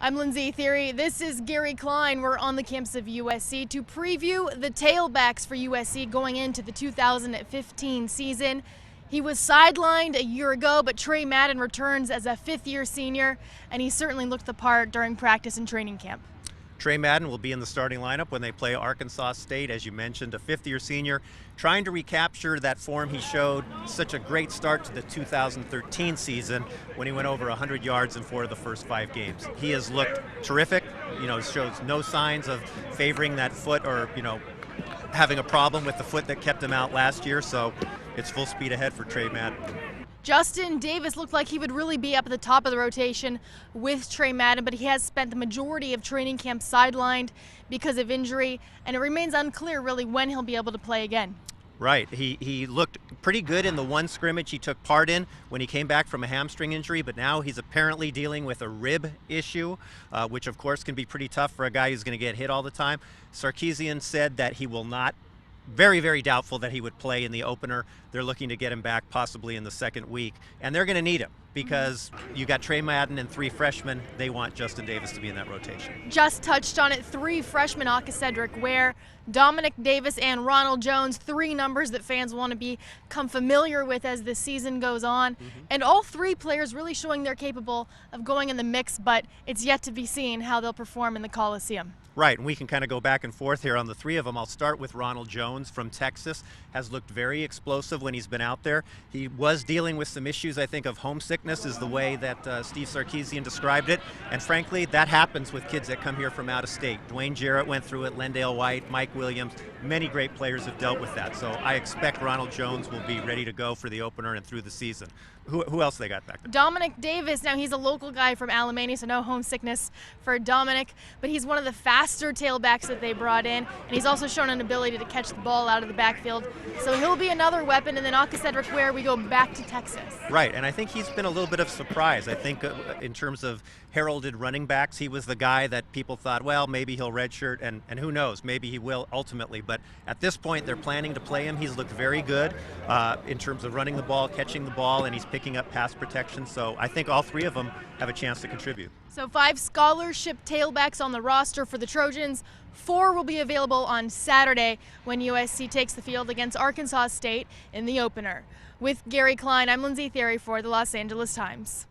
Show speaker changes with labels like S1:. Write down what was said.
S1: I'm Lindsey Thiry. This is Gary Klein. We're on the campus of USC to preview the tailbacks for USC going into the 2015 season. He was sidelined a year ago, but Trey Madden returns as a fifth-year senior, and he certainly looked the part during practice and training camp.
S2: Trey Madden will be in the starting lineup when they play Arkansas State, as you mentioned, a fifth-year senior, trying to recapture that form he showed such a great start to the 2013 season when he went over 100 yards in 4 of the first 5 games. He has looked terrific, shows no signs of favoring that foot or, having a problem with the foot that kept him out last year, so it's full speed ahead for Trey Madden.
S1: Justin Davis looked like he would really be up at the top of the rotation with Trey Madden, but he has spent the majority of training camp sidelined because of injury, and it remains unclear really when he'll be able to play again.
S2: Right. He looked pretty good in the one scrimmage he took part in when he came back from a hamstring injury, but now he's apparently dealing with a rib issue, which of course can be pretty tough for a guy who's going to get hit all the time. Sarkisian said that he will not. Very, very doubtful that he would play in the opener. They're looking to get him back possibly in the second week. And they're going to need him because you got Trey Madden and 3 freshmen. They want Justin Davis to be in that rotation.
S1: Just touched on it, 3 freshmen, Cedric Ware, Dominic Davis, and Ronald Jones, 3 numbers that fans want to become familiar with as the season goes on. And all 3 players really showing they're capable of going in the mix, but it's yet to be seen how they'll perform in the Coliseum.
S2: Right, and we can kind of go back and forth here on the 3 of them. I'll start with Ronald Jones from Texas. Has looked very explosive when he's been out there. He was dealing with some issues, I think, of homesickness is the way that Steve Sarkisian described it. And frankly, that happens with kids that come here from out of state. Dwayne Jarrett went through it, Lendale White, Mike Williams. Many great players have dealt with that. So I expect Ronald Jones will be ready to go for the opener and through the season. Who else they got back there?
S1: Dominic Davis. Now, he's a local guy from Alamany, so no homesickness for Dominic, but he's one of the faster tailbacks that they brought in, and he's also shown an ability to catch the ball out of the backfield. So he'll be another weapon, and then Cedric Ware, we go back to Texas.
S2: Right, and I think he's been a little bit of surprise. I think in terms of heralded running backs, he was the guy that people thought, well, maybe he'll redshirt, and who knows, maybe he will ultimately. But at this point, they're planning to play him. He's looked very good in terms of running the ball, catching the ball, and he's picking up pass protection. So I think all 3 of them have a chance to contribute.
S1: So 5 scholarship tailbacks on the roster for the Trojans. 4 will be available on Saturday when USC takes the field against Arkansas State in the opener. With Gary Klein, I'm Lindsey Thiry for the Los Angeles Times.